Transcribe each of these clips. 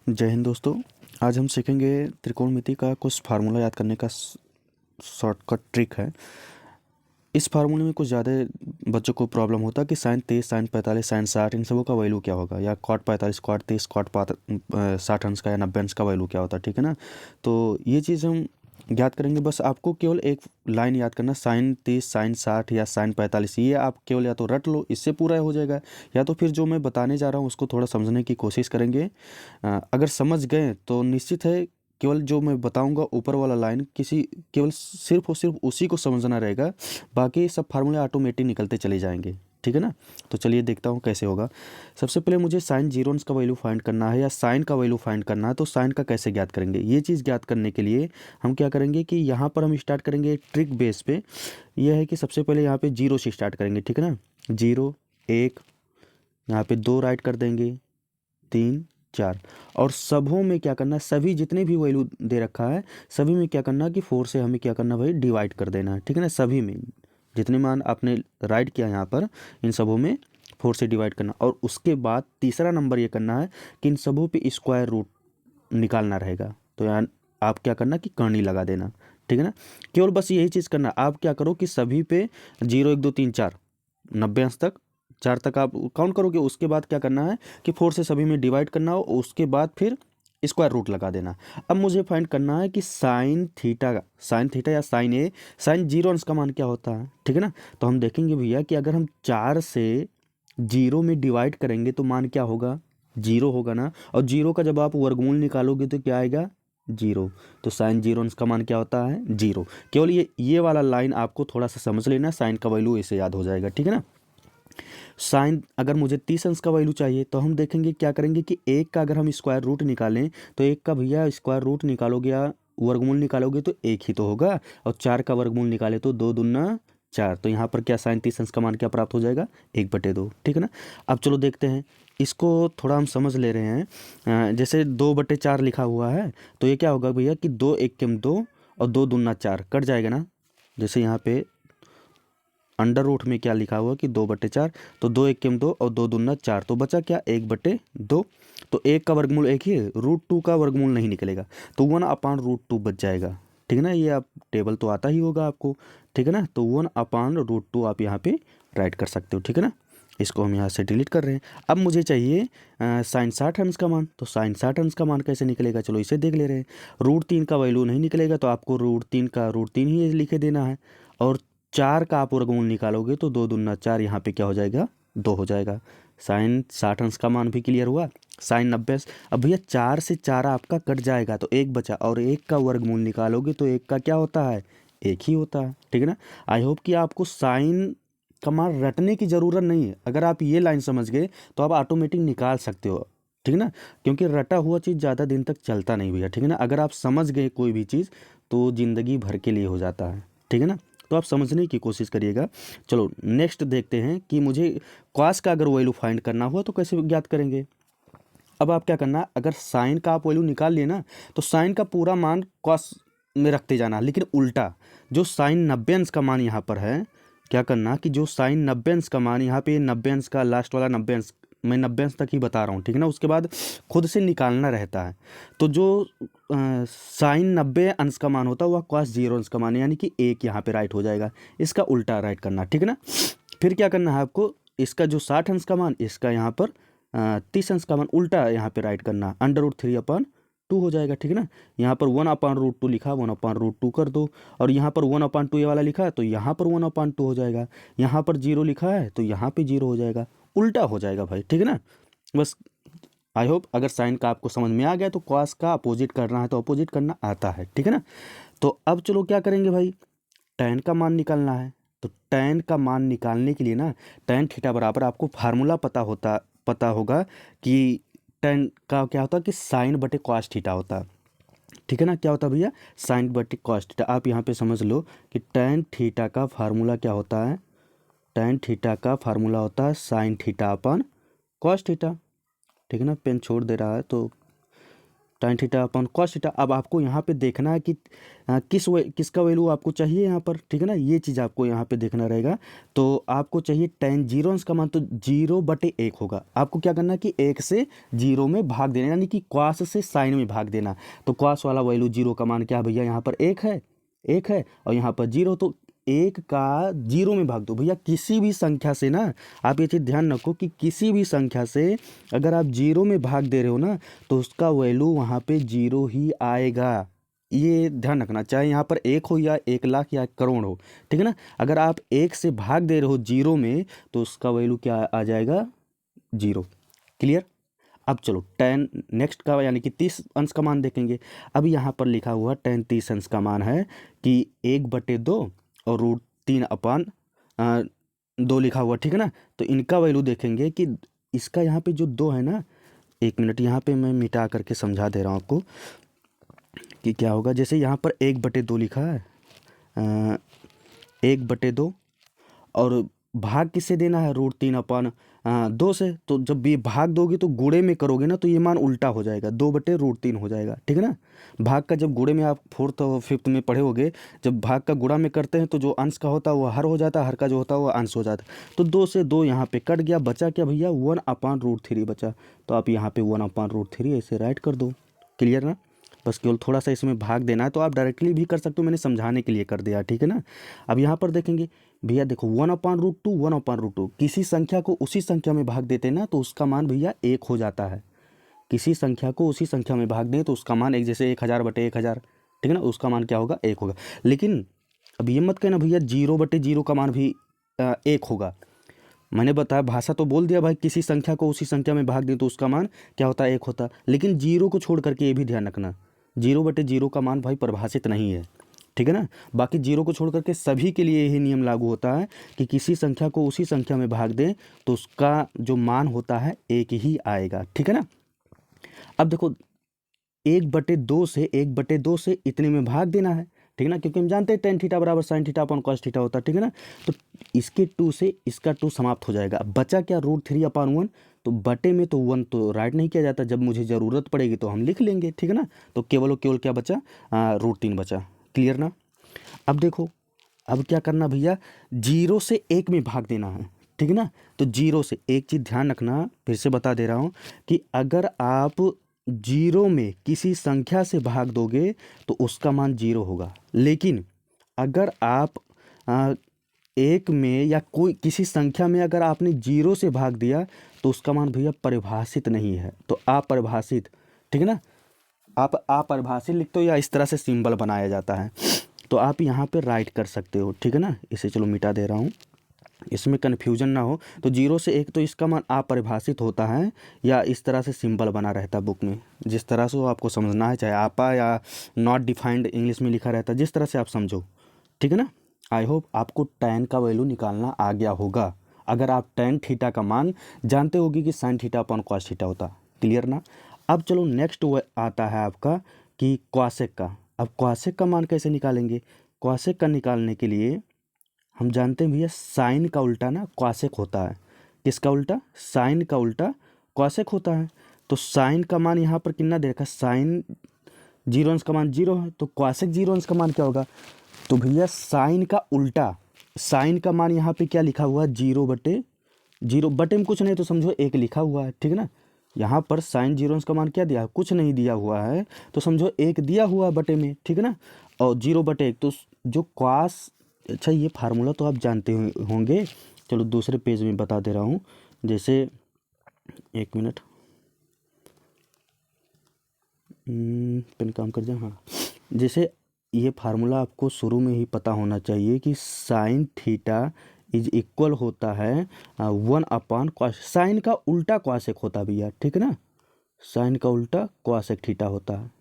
जय हिंद दोस्तों। आज हम सीखेंगे त्रिकोणमिति का कुछ फार्मूला याद करने का शॉर्टकट ट्रिक है। इस फार्मूले में कुछ ज़्यादा बच्चों को प्रॉब्लम होता है कि साइन 30, साइन 45, साइन 60 इन सबों का वैल्यू क्या होगा, या कॉट 45, कॉट 30, कॉट 60 अंश का या 90 अंश का वैल्यू क्या होता है। ठीक है ना। तो ये चीज़ हम याद करेंगे। बस आपको केवल एक लाइन याद करना, साइन 30, साइन 60 या साइन 45। ये आप केवल या तो रट लो, इससे पूरा हो जाएगा, या तो फिर जो मैं बताने जा रहा हूँ उसको थोड़ा समझने की कोशिश करेंगे। अगर समझ गए तो निश्चित है केवल जो मैं बताऊंगा ऊपर वाला लाइन किसी केवल सिर्फ और सिर्फ उसी को समझना रहेगा, बाकी सब फार्मूले ऑटोमेटिक निकलते चले जाएंगे। ठीक है ना। तो चलिए देखता हूँ कैसे होगा। सबसे पहले मुझे साइन जीरो का वैल्यू फाइंड करना है या साइन का वैल्यू फाइंड करना है। तो साइन का कैसे ज्ञात करेंगे, ये चीज़ ज्ञात करने के लिए हम क्या करेंगे कि यहाँ पर हम स्टार्ट करेंगे ट्रिक बेस पे। यह है कि सबसे पहले यहाँ पे जीरो से स्टार्ट करेंगे। ठीक है ना। जीरो, एक, यहाँ पे दो राइट कर देंगे, तीन, चार। और सबों में क्या करना है, सभी जितने भी वैल्यू दे रखा है सभी में क्या करना है कि फोर से हमें क्या करना है भाई, डिवाइड कर देना है। ठीक है ना। सभी में जितने मान आपने राइट किया यहाँ पर, इन सबों में फोर से डिवाइड करना। और उसके बाद तीसरा नंबर ये करना है कि इन सबों पे स्क्वायर रूट निकालना रहेगा। तो यहाँ आप क्या करना कि करनी लगा देना। ठीक है ना। केवल बस यही चीज़ करना। आप क्या करो कि सभी पे जीरो, एक, दो, तीन, चार, 90 अंश तक, चार तक आप काउंट करोगे। उसके बाद क्या करना है कि फोर से सभी में डिवाइड करना हो, उसके बाद फिर स्क्वायर रूट लगा देना। अब मुझे फाइंड करना है कि साइन थीटा का, साइन थीटा या साइन ए, साइन जीरो अंश का मान क्या होता है। ठीक है ना। तो हम देखेंगे भैया कि अगर हम चार से जीरो में डिवाइड करेंगे तो मान क्या होगा, जीरो होगा ना। और जीरो का जब आप वर्गमूल निकालोगे तो क्या आएगा, जीरो। तो साइन जीरो अंश का मान क्या होता है, जीरो। केवल ये वाला लाइन आपको थोड़ा सा समझ लेना, साइन का वैल्यू ऐसे याद हो जाएगा। ठीक है ना। साइन अगर मुझे 30 अंश का वैल्यू चाहिए तो हम देखेंगे क्या करेंगे कि एक का अगर हम स्क्वायर रूट निकालें तो एक का भैया स्क्वायर रूट निकालोगे या वर्गमूल निकालोगे तो एक ही तो होगा। और चार का वर्गमूल निकाले तो दो दूना चार। तो यहाँ पर क्या साइन 30 अंश का मान क्या प्राप्त हो जाएगा, 1/2। ठीक है ना। अब चलो देखते हैं इसको, थोड़ा हम समझ ले रहे हैं। जैसे 2/4 लिखा हुआ है तो ये क्या होगा भैया कि दो एक केम दो और दो दूना चार, कट जाएगा ना। जैसे यहाँ पे अंडर रूट में क्या लिखा हुआ कि 2/4, तो दो एक केम दो और दो दूना चार, तो बचा क्या 1/2। तो एक का वर्गमूल एक ही है, √2 का वर्गमूल नहीं निकलेगा, तो 1/√2 बच जाएगा। ठीक है ना। ये आप टेबल तो आता ही होगा आपको। ठीक है ना। तो 1/√2 आप यहाँ पे राइट कर सकते हो। ठीक है ना। इसको हम यहाँ से डिलीट कर रहे हैं। अब मुझे चाहिए साइन 60 अंश का मान। तो साइन 60 अंश का मान कैसे निकलेगा, चलो इसे देख ले रहे हैं। √3 का वैल्यू नहीं निकलेगा तो आपको √3 का √3 ही लिखे देना है। और चार का आप वर्गमूल निकालोगे तो दो दूना चार, यहाँ पे क्या हो जाएगा, दो हो जाएगा। साइन 60 अंश का मान भी क्लियर हुआ। साइन 90 अंश, अब भैया चार से चार आपका कट जाएगा तो एक बचा, और एक का वर्गमूल निकालोगे तो एक का क्या होता है, एक ही होता है। ठीक है ना। आई होप कि आपको साइन का मान रटने की ज़रूरत नहीं है। अगर आप ये लाइन समझ गए तो आप ऑटोमेटिक निकाल सकते हो। ठीक है ना। क्योंकि रटा हुआ चीज़ ज़्यादा दिन तक चलता नहीं भैया। ठीक है ना। अगर आप समझ गए कोई भी चीज़ तो ज़िंदगी भर के लिए हो जाता है। ठीक है ना। तो आप समझने की कोशिश करिएगा। चलो नेक्स्ट देखते हैं कि मुझे कॉस का अगर वैल्यू फाइंड करना हुआ तो कैसे ज्ञात करेंगे। अब आप क्या करना, अगर साइन का आप वैल्यू निकाल लिए ना तो साइन का पूरा मान कॉस में रखते जाना, लेकिन उल्टा जो साइन 90 अंश का मान यहाँ पर है, क्या करना कि जो साइन 90 अंश का मान यहाँ पे 90 अंश का लास्ट वाला 90 अंश, मैं 90 अंश तक ही बता रहा हूँ। ठीक है ना। उसके बाद खुद से निकालना रहता है। तो जो साइन 90 अंश का मान होता है वह कॉस 0 अंश का मान है, यानी कि एक यहाँ पे राइट हो जाएगा। इसका उल्टा राइट करना। ठीक है ना। फिर क्या करना है आपको, इसका जो 60 अंश का मान, इसका यहाँ पर 30 अंश का मान उल्टा यहाँ पे राइट करना, √3/2 हो जाएगा। ठीक है ना। यहाँ पर 1/√2 लिखा, 1/√2 कर दो। और यहाँ पर 1/2 ये वाला लिखा है तो यहाँ पर 1/2 हो जाएगा। यहाँ पर जीरो लिखा है तो यहाँ पे जीरो हो जाएगा, उल्टा हो जाएगा भाई। ठीक है ना। बस आई होप अगर साइन का आपको समझ में आ गया तो कॉस का अपोजिट करना है तो अपोजिट करना आता है। ठीक है ना। तो अब चलो क्या करेंगे भाई, टैन का मान निकालना है। तो टैन का मान निकालने के लिए ना, टैन थीटा बराबर आपको फार्मूला पता होगा कि टैन का क्या होता है कि साइन बटे कॉस थीटा होता है। ठीक है ना। क्या होता है भैया, साइन बटे कॉस थीटा। आप यहाँ पे समझ लो कि टैन थीटा का फार्मूला क्या होता है, टैन थीटा का फार्मूला होता है साइन थीटा अपन कॉस थीटा। ठीक है ना। पेन छोड़ दे रहा है तो tan थीटा अपन cos थीटा। अब आपको यहाँ पे देखना है कि किसका वैल्यू आपको चाहिए यहाँ पर, ठीक है ना, ये चीज़ आपको यहाँ पे देखना रहेगा। तो आपको चाहिए tan 0 अंश का मान, तो 0/1 होगा। आपको क्या करना है कि 1 से 0 में भाग देना, यानी कि cos से sin में भाग देना। तो cos वाला वैल्यू 0 का मान क्या है भैया, यहाँ पर 1 है, 1 है, और यहाँ पर 0, तो 1 का 0 में भाग दो भैया। किसी भी संख्या से ना, आप ये चीज़ ध्यान रखो कि किसी भी संख्या से अगर आप 0 में भाग दे रहे हो ना, तो उसका वैल्यू वहाँ पे 0 ही आएगा। ये ध्यान रखना, चाहे यहाँ पर 1 हो या 1,00,000 या करोड़ हो, ठीक है ना। अगर आप 1 से भाग दे रहे हो 0 में, तो उसका वैल्यू क्या आ जाएगा, 0। क्लियर। अब चलो tan नेक्स्ट का यानी कि 30 अंश का मान देखेंगे। अब यहाँ पर लिखा हुआ tan 30 अंश का मान है कि 1/2 और √3/2 लिखा हुआ, ठीक है ना। तो इनका वैल्यू देखेंगे कि इसका यहाँ पे जो 2 है ना, 1 मिनट यहाँ पे मैं मिटा करके समझा दे रहा हूँ आपको कि क्या होगा। जैसे यहाँ पर 1/2 लिखा है, 1/2, और भाग किससे देना है, √3/2 से। तो जब ये भाग दोगे तो गुणे में करोगे ना, तो ये मान उल्टा हो जाएगा, 2/√3 हो जाएगा, ठीक है ना। भाग का जब गुणे में, आप 4th और 5th में पढ़े होगे, जब भाग का गुणा में करते हैं तो जो अंश का होता है वो हर हो जाता है, हर का जो होता है वो अंश हो जाता है। तो 2 से 2 यहाँ पे कट गया, बचा क्या भैया, 1/√3 बचा। तो आप यहाँ पे 1/√3 ऐसे राइट कर दो। क्लियर ना। बस केवल थोड़ा सा इसमें भाग देना है, तो आप डायरेक्टली भी कर सकते हो, मैंने समझाने के लिए कर दिया, ठीक है ना। अब यहाँ पर देखेंगे भैया, देखो 1/√2, 1/√2, किसी संख्या को उसी संख्या में भाग देते हैं ना, तो उसका मान भैया 1 हो जाता है। किसी संख्या को उसी संख्या में भाग दें तो उसका मान एक, जैसे 1000/1000, ठीक है ना, उसका मान क्या होगा, 1 होगा। लेकिन अब ये मत कहना भैया 0/0 का मान भी 1 होगा। मैंने बताया, भाषा तो बोल दिया भाई, किसी संख्या को उसी संख्या में भाग दें तो उसका मान क्या होता है, 1 होता है। लेकिन 0 को छोड़ करके ये भी ध्यान रखना, 0/0 का मान भाई परिभाषित नहीं है, ठीक है ना। बाकी 0 को छोड़ करके सभी के लिए यही नियम लागू होता है कि किसी संख्या को उसी संख्या में भाग दें तो उसका जो मान होता है 1 ही आएगा, ठीक है ना। अब देखो 1/2 से इतने में भाग देना है, ठीक है ना, क्योंकि हम जानते हैं tan थीटा बराबर sin theta upon cos theta होता है, ठीक है ना। तो इसके 2 से इसका 2 समाप्त हो जाएगा। अब बचा क्या, √3/1। तो बटे में तो 1 तो राइट नहीं किया जाता, जब मुझे ज़रूरत पड़ेगी तो हम लिख लेंगे, ठीक है ना। तो केवल क्या बचा, √3 बचा। क्लियर ना। अब देखो, अब क्या करना भैया, 0 से 1 में भाग देना है, ठीक है ना। तो 0 से, एक चीज़ ध्यान रखना, फिर से बता दे रहा हूँ कि अगर आप 0 में किसी संख्या से भाग दोगे तो उसका मान 0 होगा। लेकिन अगर आप 1 में या कोई किसी संख्या में अगर आपने 0 से भाग दिया तो उसका मान भैया परिभाषित नहीं है, तो अपरिभाषित, ठीक है ना। आप अपरिभाषित लिखते हो या इस तरह से सिंबल बनाया जाता है, तो आप यहाँ पे राइट कर सकते हो, ठीक है ना। इसे चलो मिटा दे रहा हूँ, इसमें कन्फ्यूजन ना हो। तो 0 से 1 तो इसका मान अपरिभाषित होता है, या इस तरह से सिंबल बना रहता है बुक में, जिस तरह से वो आपको समझना है, चाहे आपा या नॉट डिफाइंड इंग्लिश में लिखा रहता है, जिस तरह से आप समझो, ठीक है ना। आई होप आपको tan का वैल्यू निकालना आ गया होगा। अगर आप tan थीटा का मान जानते होगी कि sin theta upon cos theta होता। क्लियर ना। अब चलो नेक्स्ट आता है आपका कि cosec का। अब cosec का मान कैसे निकालेंगे। cosec का निकालने के लिए हम जानते हैं भैया, साइन का उल्टा ना cosec होता है। किसका उल्टा, साइन का उल्टा cosec होता है। तो साइन का मान यहाँ पर कितना दे रखा, साइन 0 अंश का मान 0 है, तो cosec 0 अंश का मान क्या होगा। तो भैया साइन का उल्टा, साइन का मान यहाँ पे क्या लिखा हुआ है, 0/0, बटे में कुछ नहीं तो समझो 1 लिखा हुआ है, ठीक है ना। यहाँ पर साइन 0 अंश का मान क्या दिया है, कुछ नहीं दिया हुआ है, तो समझो 1 दिया हुआ है बटे में, ठीक है ना। और 0/1, तो जो cos, अच्छा ये फार्मूला तो आप जानते होंगे, चलो दूसरे पेज में बता दे रहा हूँ। जैसे 1 मिनट, पेन काम कर जाए, हाँ। जैसे ये फार्मूला आपको शुरू में ही पता होना चाहिए कि साइन थीटा इज इक्वल होता है 1/cos। साइन का उल्टा cosec होता है भैया, ठीक है ना। साइन का उल्टा cosec थीटा होता है।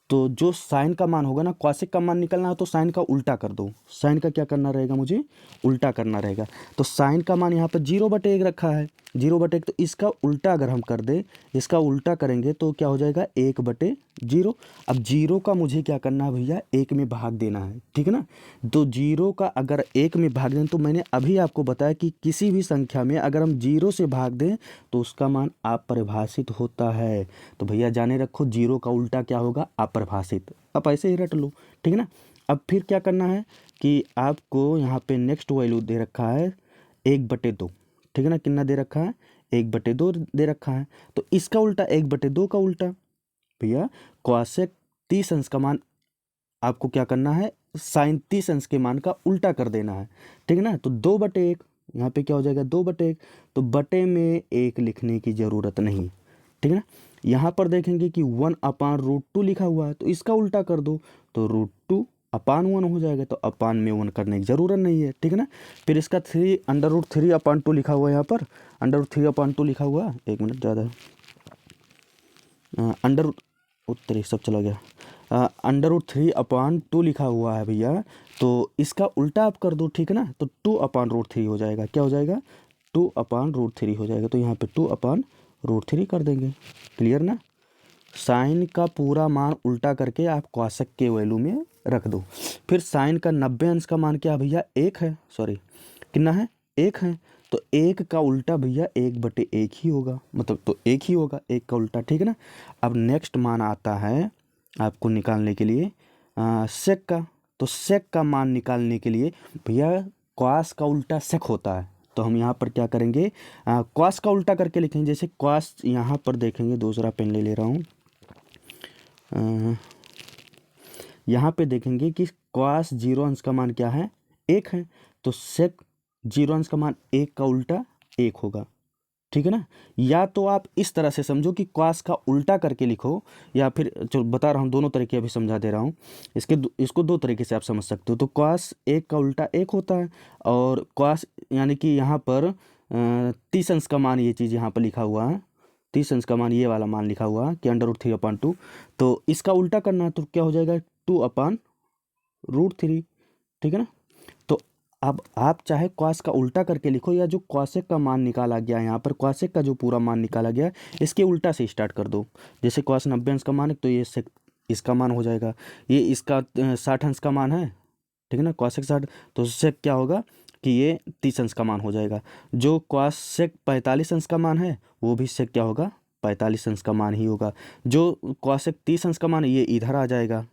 तो जो साइन का मान होगा ना, कॉसेक का मान निकलना है तो साइन का उल्टा कर दो। साइन का क्या करना रहेगा, मुझे उल्टा करना रहेगा। तो साइन का मान यहाँ पर 0/1 रखा है, 0/1, तो इसका उल्टा अगर हम कर दें, इसका उल्टा करेंगे तो क्या हो जाएगा, 1/0। अब 0 का मुझे क्या करना है भैया, 1 में भाग देना है, ठीक है ना। तो 0 का अगर 1 में भाग दें, तो मैंने अभी आपको बताया कि किसी भी संख्या में अगर हम 0 से भाग दें तो उसका मान अपरिभाषित होता है। तो भैया जाने रखो 0 का उल्टा क्या होगा, अपरिभाषित। अब ऐसे ही रट लो, ठीक है ना। अब फिर क्या करना है कि आपको यहाँ पे नेक्स्ट वैल्यू दे रखा है 1/2, ठीक है ना। कितना दे रखा है, 1/2 दे रखा है। तो इसका उल्टा 1/2 का उल्टा भैया कॉसेक 30 अंश का मान आपको क्या करना है, साइन 30 अंश के मान का उल्टा कर देना है, ठीक है ना। तो 2/1 यहाँ पे क्या हो जाएगा, 2/1। तो बटे में 1 लिखने की ज़रूरत नहीं, ठीक है ना। यहाँ पर देखेंगे कि 1/√2 लिखा हुआ है, तो इसका उल्टा कर दो तो √2/1 हो जाएगा। तो अपान में 1 करने की ज़रूरत नहीं है, ठीक है ना। फिर इसका 3√3/2 लिखा हुआ है, यहाँ पर √3/2 लिखा हुआ है। 1 मिनट ज़्यादा है, अंडर उत्तरी सब चला गया, √3/2 लिखा हुआ है भैया। तो इसका उल्टा आप कर दो, ठीक है ना। तो 2/√3 हो जाएगा, क्या हो जाएगा, 2/√3 हो जाएगा। तो यहाँ पे 2/√3 कर देंगे, क्लियर ना। साइन का पूरा मान उल्टा करके आप कॉसेक के वैल्यू में रख दो। फिर साइन का 90 अंश का मान क्या भैया, 1 है, सॉरी कितना है, 1 है। तो 1 का उल्टा भैया 1/1 ही होगा, मतलब तो 1 ही होगा, 1 का उल्टा, ठीक है ना। अब नेक्स्ट मान आता है आपको निकालने के लिए सेक का। तो सेक का मान निकालने के लिए भैया कॉस का उल्टा सेक होता है। तो हम यहाँ पर क्या करेंगे, कॉस का उल्टा करके लिखेंगे। जैसे कॉस यहाँ पर देखेंगे, दूसरा पेन ले रहा हूँ, यहाँ पे देखेंगे कि कॉस 0 अंश का मान क्या है, 1 है। तो सेक 0 अंश का मान 1 का उल्टा 1 होगा, ठीक है ना। या तो आप इस तरह से समझो कि कॉस का उल्टा करके लिखो, या फिर जो बता रहा हूँ दोनों तरीके अभी समझा दे रहा हूँ। इसको 2 तरीके से आप समझ सकते हो। तो कॉस 1 का उल्टा 1 होता है, और कॉस यानी कि यहाँ पर 30 अंश का मान, ये चीज़ यहाँ पर लिखा हुआ है, 30 अंश का मान, ये वाला मान लिखा हुआ है कि √3/2। तो इसका उल्टा करना है तो क्या हो जाएगा, 2/√3, ठीक है ना। तो अब आप चाहे कॉस का उल्टा करके लिखो, या जो कॉसेक का मान निकाला गया है यहाँ पर, कॉसेक का जो पूरा मान निकाला गया है, इसके उल्टा से स्टार्ट कर दो। जैसे कॉस 90 अंश का मान है, तो ये सेक इसका मान हो जाएगा, ये इसका 60 अंश का मान है, ठीक है ना, कॉसेक 60। तो सेक क्या होगा कि ये 30 अंश का मान हो जाएगा। जो कॉसेक 45 अंश का मान है, वो भी सेक क्या होगा, 45 अंश का मान ही होगा। जो कॉसेक 30 अंश का मान है, ये इधर आ जाएगा,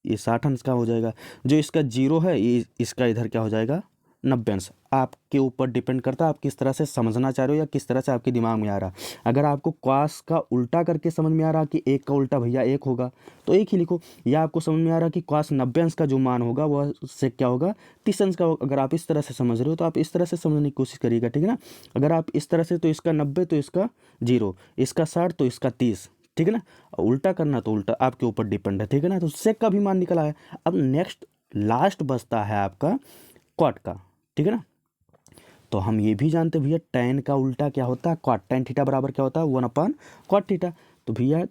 ये 60 अंश का हो जाएगा। जो इसका 0 है, ये इसका इधर क्या हो जाएगा, 90 अंश। आपके ऊपर डिपेंड करता है आप किस तरह से समझना चाह रहे हो, या किस तरह से आपके दिमाग में आ रहा। अगर आपको कॉस का उल्टा करके समझ में आ रहा कि 1 का उल्टा भैया 1 होगा, तो 1 ही लिखो। या आपको समझ में आ रहा कि कॉस 90 अंश का जो मान होगा वह से क्या होगा, 30 अंश का होगा। अगर आप इस तरह से समझ रहे हो तो आप इस तरह से समझने की कोशिश करिएगा, ठीक है ना। अगर आप इस तरह से, तो इसका 90 तो इसका 0, इसका 60 तो इसका 30, ठीक है ना। उल्टा करना तो उल्टा आपके ऊपर डिपेंड है, ठीक है ना। तो सेक का भी मान निकला है। अब नेक्स्ट लास्ट बचता है आपका कॉट का, ठीक है ना। तो हम ये भी जानते हैं भैया टैन का उल्टा क्या होता है, कॉट। टैन थीटा बराबर क्या होता है, 1/cot थीटा। तो भैया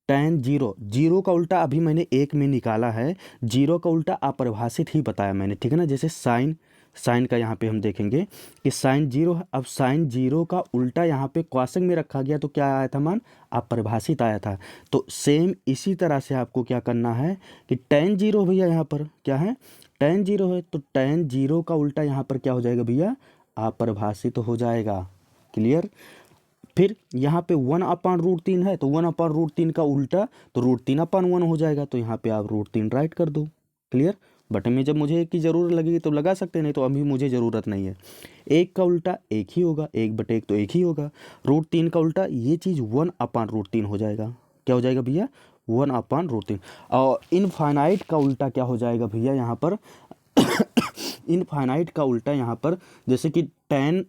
टैन 0 का उल्टा अभी मैंने 1 में निकाला है, 0 का उल्टा अपरिभाषित ही बताया मैंने, ठीक है ना। जैसे साइन का यहाँ पे हम देखेंगे कि साइन 0 है। अब साइन 0 का उल्टा यहाँ पे कॉसेक में रखा गया, तो क्या आया था मान, अपरिभाषित आया था। तो सेम इसी तरह से आपको क्या करना है कि टैन 0 भैया यहाँ पर क्या है, टैन 0 है। तो टैन 0 का उल्टा यहाँ पर क्या हो जाएगा भैया, अपरिभाषित हो जाएगा, क्लियर। फिर यहाँ पे 1/√3 है, तो 1/√3 का उल्टा तो √3/1 हो जाएगा। तो यहाँ पे आप √3 राइट कर दो, क्लियर। बट में जब मुझे 1 की ज़रूरत लगेगी तो लगा सकते हैं, नहीं तो अभी मुझे ज़रूरत नहीं है। 1 का उल्टा 1 ही होगा, 1/1 तो 1 ही होगा। √3 का उल्टा ये चीज़ 1/√3 हो जाएगा, क्या हो जाएगा भैया, 1/√3। और इनफाइनाइट का उल्टा क्या हो जाएगा भैया यहाँ पर इनफाइनाइट का उल्टा यहाँ पर, जैसे कि टैन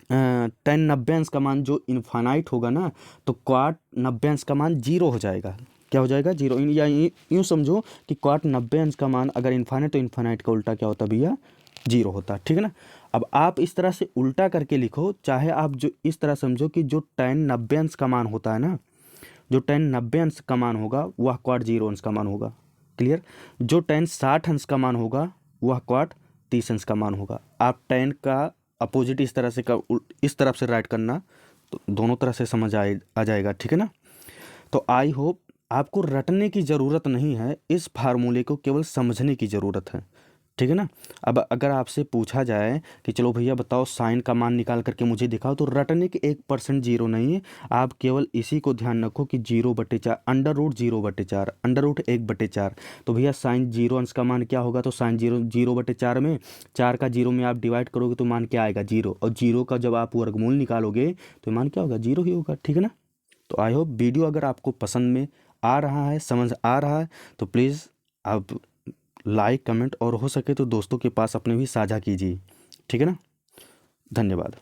90 अंश का मान जो इनफाइनाइट होगा ना, तो कॉट 90 अंश का मान 0 हो जाएगा, क्या हो जाएगा, 0। या यूँ समझो कि कॉट 90 अंश का मान अगर इनफाइनाइट, तो इनफाइनाइट का उल्टा क्या होता भैया, 0 होता, ठीक है ना। अब आप इस तरह से उल्टा करके लिखो, चाहे आप जो इस तरह समझो कि जो टैन 90 अंश का मान होता है ना, जो tan 90 अंश का मान होगा वह क्वाड 0 अंश का मान होगा। क्लियर। जो tan 60 अंश का मान होगा वह क्वाड 30 अंश का मान होगा। आप tan का अपोजिट इस तरह से इस तरफ से राइट करना, तो दोनों तरह से समझ आ जाएगा, ठीक है ना। तो आई होप आपको रटने की ज़रूरत नहीं है, इस फार्मूले को केवल समझने की ज़रूरत है, ठीक है ना। अब अगर आपसे पूछा जाए कि चलो भैया बताओ साइन का मान निकाल करके मुझे दिखाओ, तो रटने के 1% जीरो नहीं है। आप केवल इसी को ध्यान रखो कि 0/4 √0/4 √1/4। तो भैया साइन 0 अंश का मान क्या होगा, तो साइन 0/4 में 4 का 0 में आप डिवाइड करोगे तो मान क्या आएगा 0, और 0 का जब आप वर्गमूल निकालोगे तो मान क्या होगा 0 ही होगा, ठीक है ना। तो आई होप वीडियो अगर आपको पसंद में आ रहा है, समझ आ रहा है, तो प्लीज़ आप लाइक कमेंट और हो सके तो दोस्तों के पास अपने भी साझा कीजिए, ठीक है ना। धन्यवाद।